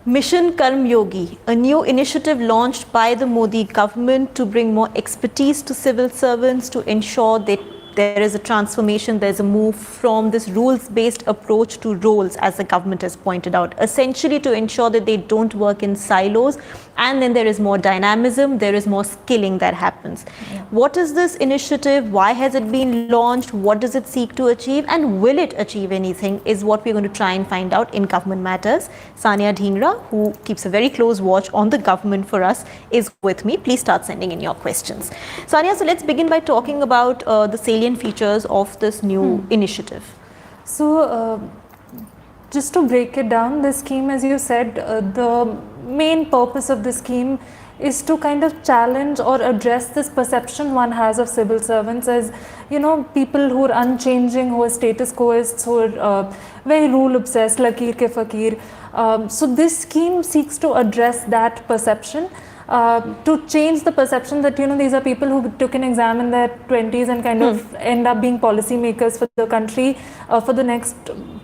Mission Karmayogi, a new initiative launched by the Modi government to bring more expertise to civil servants to ensure that there is a transformation, there's a move from this rules-based approach to roles, as the government has pointed out, essentially to ensure that they don't work in silos, and then there is more dynamism, there is more skilling that happens. Yeah. What is this initiative? Why has it been launched? What does it seek to achieve? And will it achieve anything is what we're going to try and find out in Government Matters. Sanya Dhingra, who keeps a very close watch on the government for us, is with me. Please start sending in your questions. Sanya, so let's begin by talking about the salient features of this new initiative. So, just to break it down, this scheme, as you said, the main purpose of the scheme is to kind of challenge or address this perception one has of civil servants as, you know, people who are unchanging, who are status-quoists, who are very rule-obsessed, lakir ke fakir. So this scheme seeks to address that perception, to change the perception that, you know, these are people who took an exam in their 20s and kind of end up being policy makers for the country for the next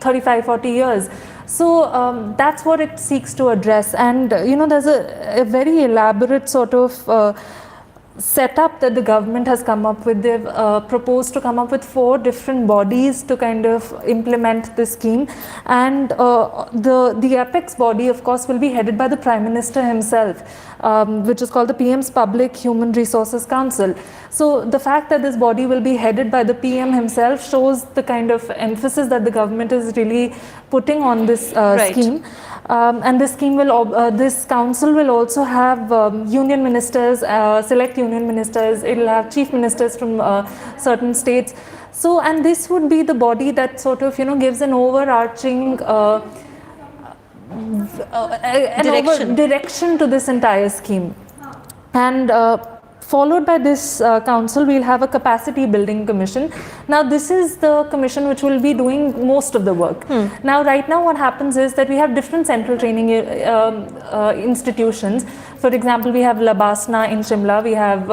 35, 40 years. So that's what it seeks to address. And, you know, there's a very elaborate sort of setup that the government has come up with. They've proposed to come up with 4 different bodies to kind of implement this scheme, and the apex body, of course, will be headed by the Prime Minister himself, which is called the PM's Public Human Resources Council. So the fact that this body will be headed by the PM himself shows the kind of emphasis that the government is really putting on this scheme. And this scheme will, this council will also have union ministers, select union ministers. It will have chief ministers from certain states. So, and this would be the body that sort of, you know, gives an overarching direction to this entire scheme. And followed by this council, we'll have a capacity building commission. Now, this is the commission which will be doing most of the work. Now, right now, what happens is that we have different central training institutions. For example, we have LBSNAA in Shimla. We have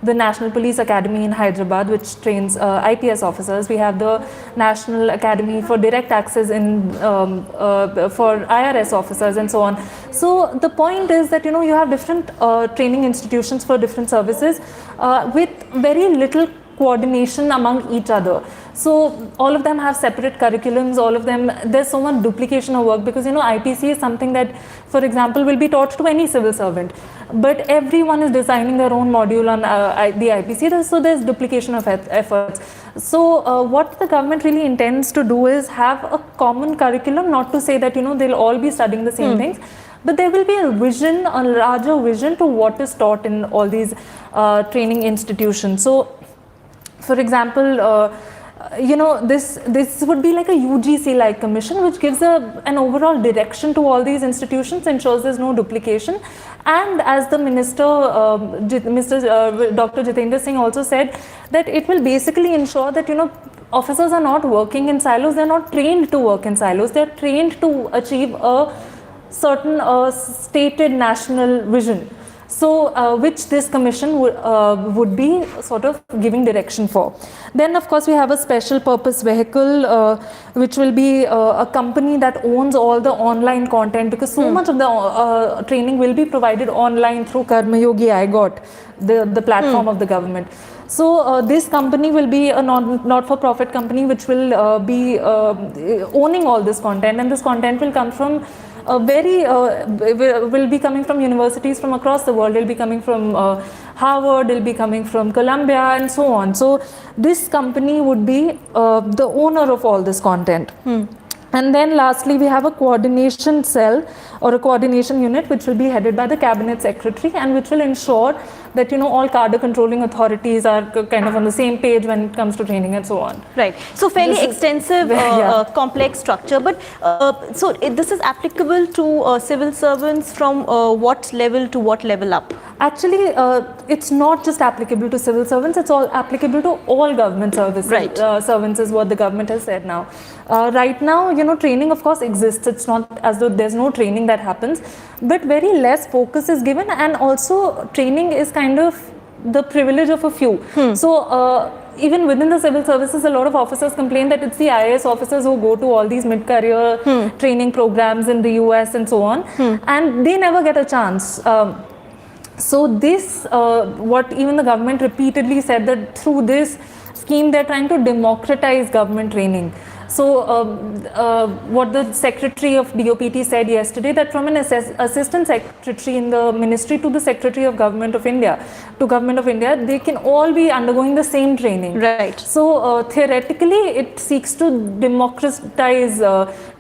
the National Police Academy in Hyderabad, which trains IPS officers. We have the National Academy for Direct Access in for IRS officers, and so on. So the point is that, you know, you have different training institutions for different services with very little coordination among each other. So all of them have separate curriculums, all of them, there's so much duplication of work because, you know, IPC is something that, for example, will be taught to any civil servant. But everyone is designing their own module on the IPC, so there's duplication of efforts. So what the government really intends to do is have a common curriculum, not to say that, you know, they'll all be studying the same things, but there will be a vision, a larger vision to what is taught in all these training institutions. So, for example, you know, this would be like a UGC-like commission, which gives an overall direction to all these institutions, ensures there's no duplication. And as the minister, Dr. Jitendra Singh also said, that it will basically ensure that, you know, officers are not working in silos, they're not trained to work in silos, they're trained to achieve a certain stated national vision. So, which this commission would be sort of giving direction for. Then, of course, we have a special purpose vehicle, which will be a company that owns all the online content, because so much of the training will be provided online through Karmayogi IGOT, the platform of the government. So this company will be a not-for-profit company which will be owning all this content, and this content will come from will be coming from universities from across the world. It will be coming from Harvard, it will be coming from Columbia, and so on. So this company would be the owner of all this content. And then lastly, we have a coordination cell or a coordination unit which will be headed by the cabinet secretary, and which will ensure that, you know, all cadre controlling authorities are kind of on the same page when it comes to training and so on. Right. So fairly extensive, complex structure. But so this is applicable to civil servants from what level to what level up? Actually, it's not just applicable to civil servants, it's all applicable to all government services. Right. Servants is what the government has said now. Right now, you know, training of course exists. It's not as though there's no training that happens, but very less focus is given, and also training is kind of the privilege of a few. So even within the civil services, a lot of officers complain that it's the IAS officers who go to all these mid-career training programs in the US and so on, and they never get a chance. So this, what even the government repeatedly said, that through this scheme they're trying to democratize government training. So what the Secretary of DOPT said yesterday, that from an Assistant Secretary in the Ministry to the Secretary of Government of India, they can all be undergoing the same training. Right. So theoretically, it seeks to democratize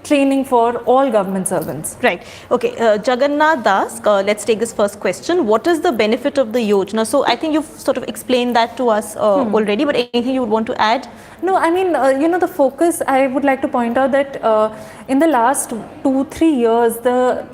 training for all government servants. Right. Okay. Jagannath Das, let's take this first question. What is the benefit of the Yojana? So I think you've sort of explained that to us already, but anything you would want to add? No, I mean, the focus, I would like to point out that in the last 2-3 years,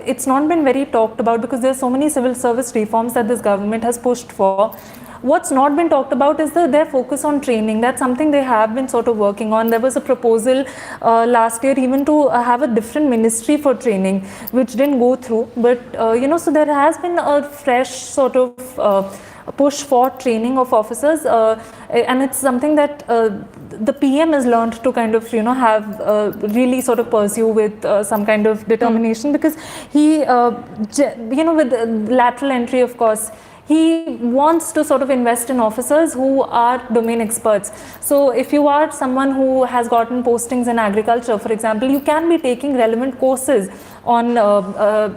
it's not been very talked about because there are so many civil service reforms that this government has pushed for. What's not been talked about is their focus on training. That's something they have been sort of working on. There was a proposal last year even to have a different ministry for training, which didn't go through. But, so there has been a fresh sort of push for training of officers, and it's something that the PM has learned to kind of have really sort of pursue with some kind of determination, because he with lateral entry, of course, he wants to sort of invest in officers who are domain experts. So if you are someone who has gotten postings in agriculture, for example, you can be taking relevant courses on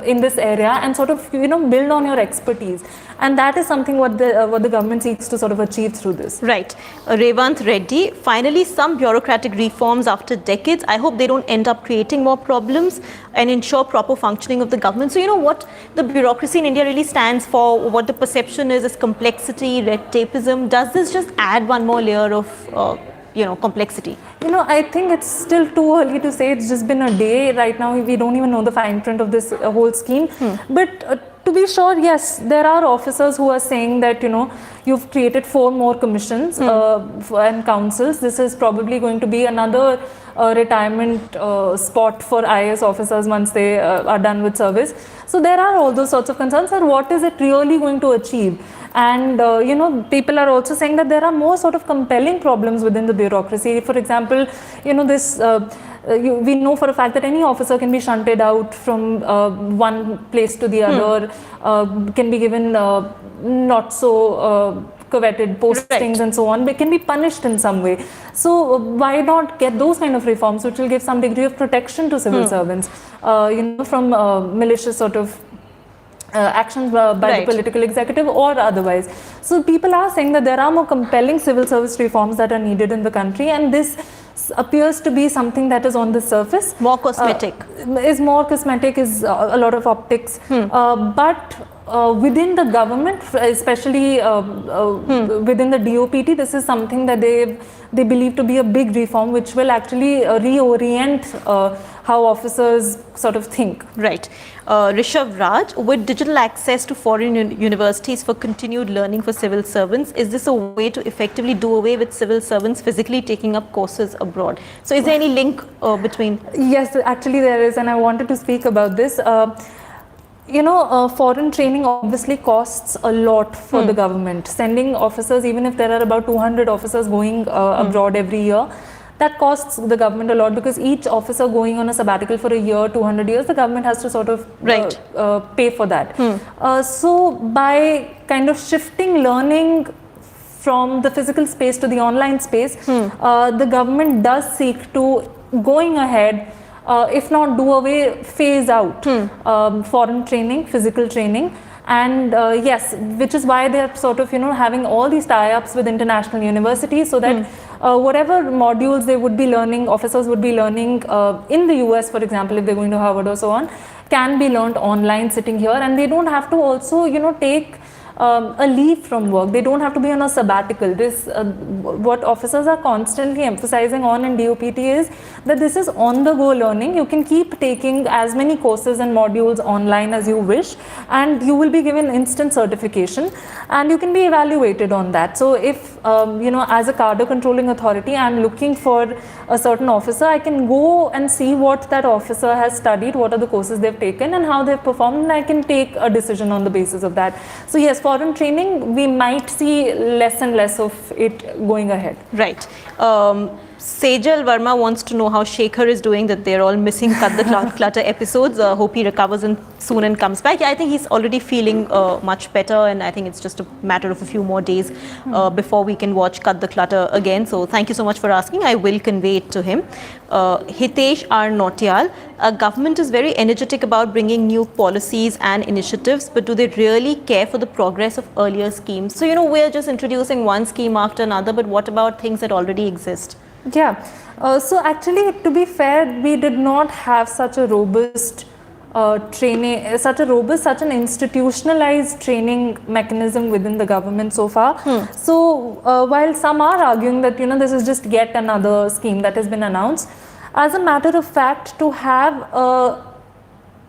in this area and sort of build on your expertise, and that is something what the government seeks to sort of achieve through this. Right. Revant Reddy, finally some bureaucratic reforms after decades. I hope they don't end up creating more problems and ensure proper functioning of the government. So what the bureaucracy in India really stands for, what the perception is complexity, red tapeism. Does this just add one more layer of complexity? I think it's still too early to say. It's just been a day right now. We don't even know the fine print of this whole scheme. But to be sure, yes, there are officers who are saying that, you've created 4 more commissions and councils. This is probably going to be another retirement spot for IAS officers once they are done with service. So there are all those sorts of concerns. And what is it really going to achieve? And people are also saying that there are more sort of compelling problems within the bureaucracy. For example, this we know for a fact that any officer can be shunted out from one place to the other, can be given not so coveted postings and so on. They can be punished in some way. So why not get those kind of reforms which will give some degree of protection to civil servants, from malicious sort of actions by the political executive or otherwise. So people are saying that there are more compelling civil service reforms that are needed in the country, and this appears to be something that is on the surface. More cosmetic. Is a lot of optics. But within the government, especially within the DOPT, this is something that they believe to be a big reform, which will actually reorient how officers sort of think. Right. Rishabh Raj, with digital access to foreign universities for continued learning for civil servants, is this a way to effectively do away with civil servants physically taking up courses abroad? So is there any link between? Yes, actually there is, and I wanted to speak about this. Foreign training obviously costs a lot for the government. Sending officers, even if there are about 200 officers going abroad every year, that costs the government a lot, because each officer going on a sabbatical for a year, 200 years, the government has to sort of pay for that. So by kind of shifting learning from the physical space to the online space, the government does seek to, going ahead, if not do away, phase out foreign training, physical training. And yes, which is why they are sort of having all these tie-ups with international universities, so that whatever modules they would be learning, officers would be learning in the US, for example, if they're going to Harvard or so on, can be learned online sitting here, and they don't have to also take a leave from work. They don't have to be on a sabbatical. This what officers are constantly emphasizing on in DOPT is that this is on-the-go learning. You can keep taking as many courses and modules online as you wish, and you will be given instant certification, and you can be evaluated on that. So if as a cadre controlling authority, I'm looking for a certain officer, I can go and see what that officer has studied, what are the courses they've taken and how they've performed, and I can take a decision on the basis of that. So yes, foreign training, we might see less and less of it going ahead. Right. Sejal Verma wants to know how Shekhar is doing, that they're all missing Cut the Clutter episodes. Hope he recovers soon and comes back. Yeah, I think he's already feeling much better, and I think it's just a matter of a few more days before we can watch Cut the Clutter again. So thank you so much for asking. I will convey it to him. Hitesh R. Nautiyal, government is very energetic about bringing new policies and initiatives, but do they really care for the progress of earlier schemes? So, we're just introducing one scheme after another, but what about things that already exist? Yeah, so actually, to be fair, we did not have such a robust training, such an institutionalized training mechanism within the government so far. So while some are arguing that this is just yet another scheme that has been announced, as a matter of fact, to have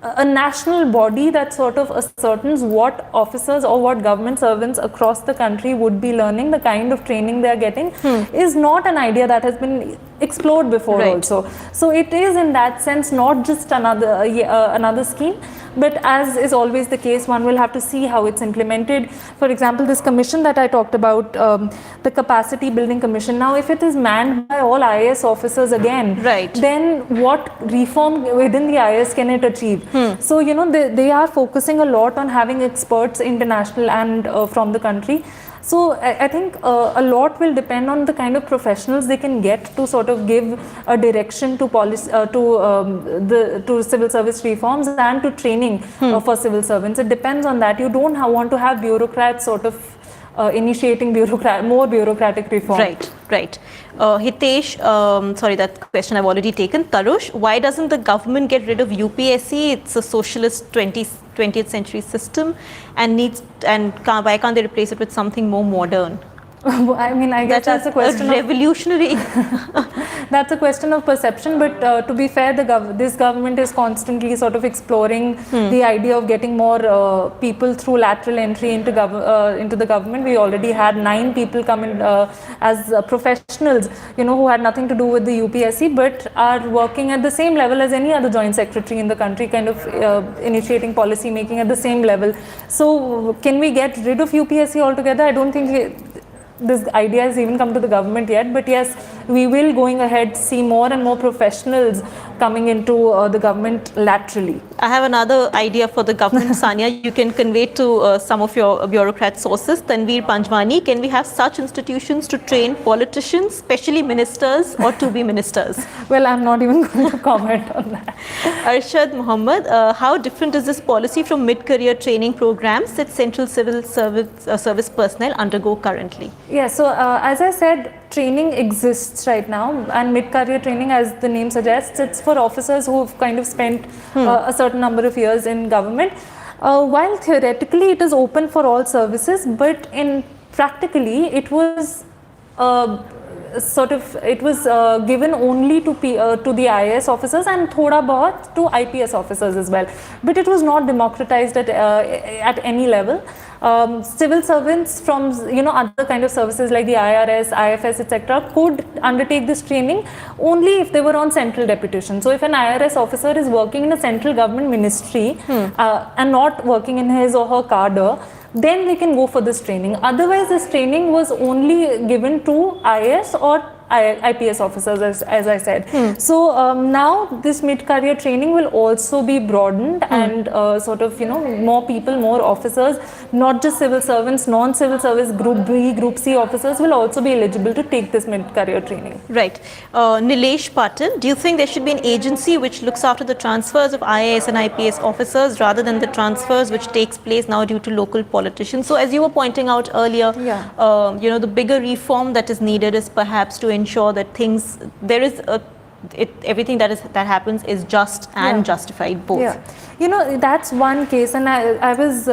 a national body that sort of ascertains what officers or what government servants across the country would be learning, the kind of training they are getting, is not an idea that has been explored before also. So it is in that sense not just another scheme, but as is always the case, one will have to see how it's implemented. For example, this commission that I talked about, the capacity building commission, now if it is manned by all IAS officers again, then what reform within the IAS can it achieve? So they are focusing a lot on having experts, international and from the country. So I think a lot will depend on the kind of professionals they can get to sort of give a direction to policy, to civil service reforms and to training for civil servants. It depends on that. You don't want to have bureaucrats sort of initiating more bureaucratic reform. Right. Hitesh, sorry, that question I've already taken. Tarush, why doesn't the government get rid of UPSC? It's a socialist 20th century system, and why can't they replace it with something more modern? I mean, I guess that's a question revolutionary. That's a question of perception, but to be fair, this government is constantly sort of exploring the idea of getting more people through lateral entry into the government. We already had 9 people come in as professionals, who had nothing to do with the UPSC, but are working at the same level as any other joint secretary in the country, kind of initiating policy making at the same level. So can we get rid of UPSC altogether? I don't think this idea has even come to the government yet, but yes, we will going ahead see more and more professionals coming into the government laterally. I have another idea for the government, Sanya. You can convey to some of your bureaucrat sources. Tanveer Panjwani, can we have such institutions to train politicians, especially ministers or to-be ministers? Well, I'm not even going to comment on that. Arshad Muhammad, how different is this policy from mid-career training programs that central civil service personnel undergo currently? Yeah, so as I said, training exists right now, and mid-career training, as the name suggests, it's for officers who've kind of spent a certain number of years in government. While theoretically it is open for all services, but in practically it was given only to the IAS officers and thoda bahut to IPS officers as well. But it was not democratized at any level. Civil servants from other kind of services like the IRS, IFS, etc. could undertake this training only if they were on central deputation. So if an IRS officer is working in a central government ministry and not working in his or her cadre, then they can go for this training. Otherwise, this training was only given to IAS or IPS officers, as I said. So now this mid-career training will also be broadened and more people, more officers, not just civil servants, non-civil service, Group B, Group C officers will also be eligible to take this mid-career training. Right. Nilesh Patil, do you think there should be an agency which looks after the transfers of IAS and IPS officers rather than the transfers which takes place now due to local politicians? So as you were pointing out earlier, the bigger reform that is needed is perhaps to ensure that everything that happens is just and justified both. Yeah, that's one case, and I was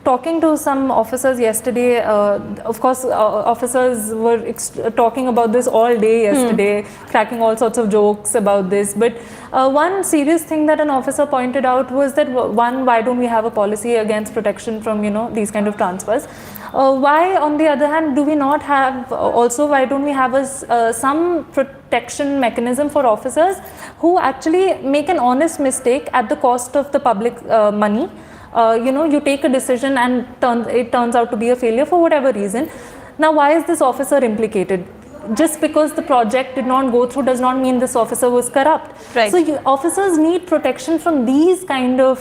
talking to some officers yesterday. Of course, officers were talking about this all day yesterday, cracking all sorts of jokes about this. But one serious thing that an officer pointed out was that why don't we have a policy against protection from these kind of transfers? Why, on the other hand, do we not have why don't we have some protection mechanism for officers who actually make an honest mistake at the cost of the public money? you take a decision and it turns out to be a failure for whatever reason. Now, why is this officer implicated? Just because the project did not go through does not mean this officer was corrupt. Right. So officers need protection from these kind of,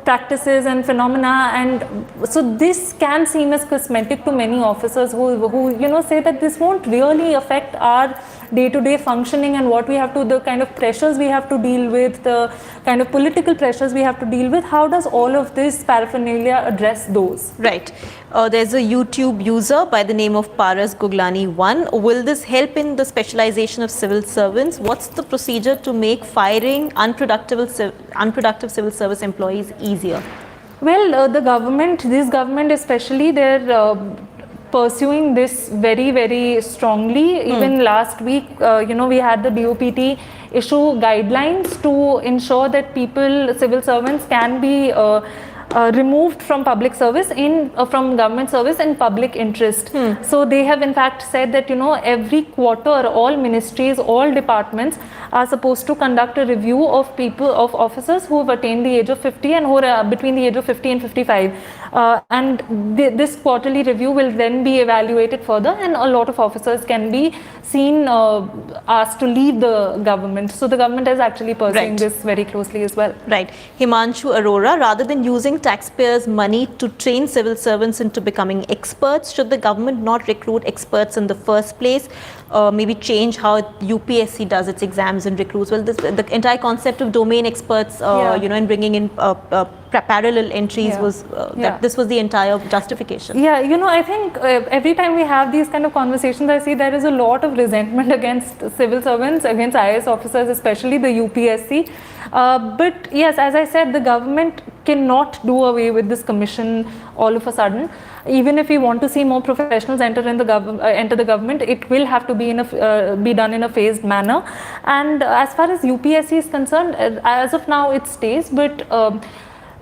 practices and phenomena, and so this can seem as cosmetic to many officers who say that this won't really affect our day-to-day functioning and what we have to, the kind of pressures we have to deal with, the kind of political pressures we have to deal with. How does all of this paraphernalia address those? Right. There's a YouTube user by the name of Paras Guglani1. Will this help in the specialization of civil servants? What's the procedure to make firing unproductive civil service employees easier? Well, this government especially, they're pursuing this very, very strongly. Even last week, we had the DOPT issue guidelines to ensure that civil servants can be removed from public service from government service in public interest. So they have in fact said that every quarter all ministries, all departments are supposed to conduct a review of officers who have attained the age of 50 and who are between the age of 50 and 55. This quarterly review will then be evaluated further, and a lot of officers can be seen asked to leave the government. So the government is actually pursuing this very closely as well. Right. Himanshu Arora, rather than using taxpayers' money to train civil servants into becoming experts, should the government not recruit experts in the first place? Maybe change how UPSC does its exams and recruits. Well, the entire concept of domain experts, and bringing in parallel entries was this was the entire justification. Yeah, I think every time we have these kind of conversations, I see there is a lot of resentment against civil servants, against IAS officers, especially the UPSC. But yes, as I said, the government cannot do away with this commission all of a sudden. Even if we want to see more professionals enter the government, it will have to be done in a phased manner. And as far as UPSC is concerned, as of now it stays, but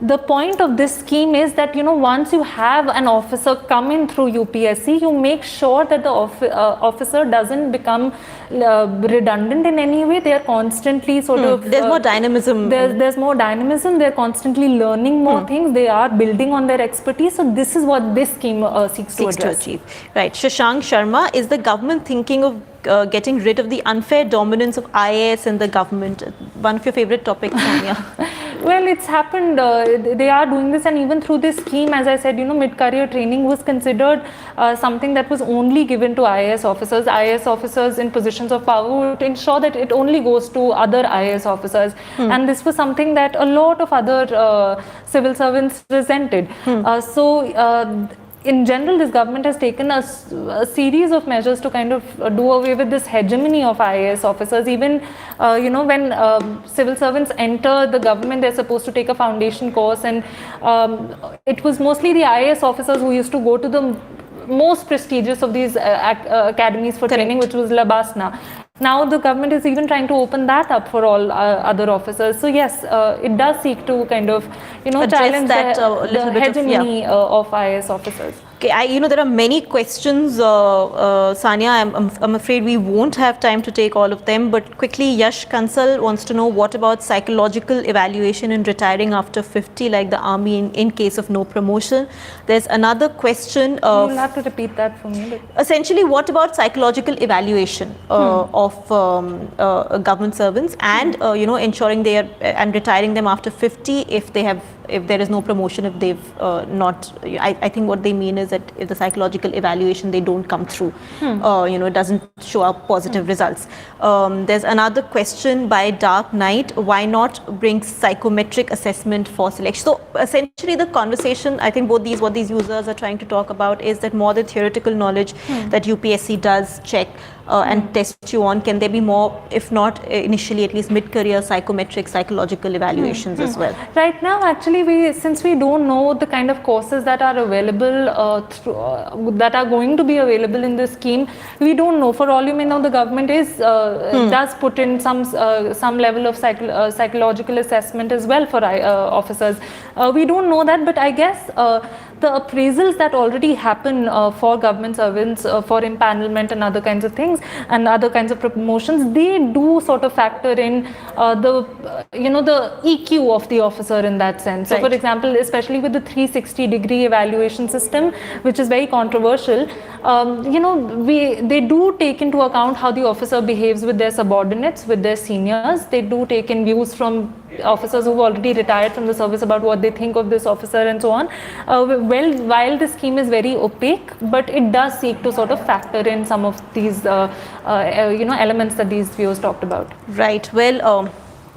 the point of this scheme is that once you have an officer come in through UPSC, you make sure that the officer doesn't become redundant in any way. They are constantly sort of there's more dynamism. There's more dynamism. They're constantly learning more things. They are building on their expertise. So this is what this scheme seeks to achieve. Right. Shashank Sharma, is the government thinking of getting rid of the unfair dominance of IAS in the government? One of your favorite topics, Sanya. Well, it's happened. They are doing this, and even through this scheme, as I said, mid-career training was considered something that was only given to IAS officers. IAS officers in positions of power would ensure that it only goes to other IAS officers, and this was something that a lot of other civil servants resented. In general, this government has taken a series of measures to kind of do away with this hegemony of IAS officers. Even, when civil servants enter the government, they're supposed to take a foundation course, and it was mostly the IAS officers who used to go to the most prestigious of these academies for training, which was LBSNAA. Now the government is even trying to open that up for all other officers. So yes, it does seek to kind of challenge the hegemony of IAS officers. Okay, there are many questions, Sanya. I'm afraid we won't have time to take all of them, but quickly, Yash Kansal wants to know, what about psychological evaluation in retiring after 50, like the army in case of no promotion? There's another question. You'll have to repeat that for me. Essentially, what about psychological evaluation of government servants and ensuring they are and retiring them after 50 if there is no promotion, if they've not, I think what they mean is that if the psychological evaluation, they don't come through, it doesn't show up positive results. There's another question by Dark Knight, why not bring psychometric assessment for selection? So essentially the conversation, I think what these users are trying to talk about is that more than theoretical knowledge that UPSC does check and test you on, can there be more, if not initially, at least mid-career psychological evaluations as well? Right now, actually, since we don't know the kind of courses that are available, that are going to be available in this scheme, we don't know. For all you may know, the government does put in some level of psychological assessment as well for officers. We don't know that, but I guess the appraisals that already happen for government servants for empanelment and other kinds of things and other kinds of promotions, they do sort of factor in the EQ of the officer in that sense. So for example, especially with the 360-degree evaluation system, which is very controversial, they do take into account how the officer behaves with their subordinates, with their seniors. They do take in views from officers who've already retired from the service about what they think of this officer and so on. While the scheme is very opaque, but it does seek to sort of factor in some of these elements that these viewers talked about. Right. Well,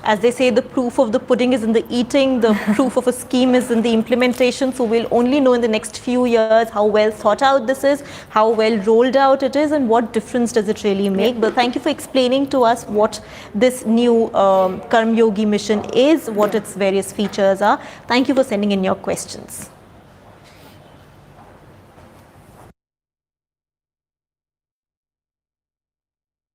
as they say, the proof of the pudding is in the eating, the proof of a scheme is in the implementation. So we'll only know in the next few years how well thought out this is, how well rolled out it is, and what difference does it really make. But thank you for explaining to us what this new Karmayogi mission is, what its various features are. Thank you for sending in your questions.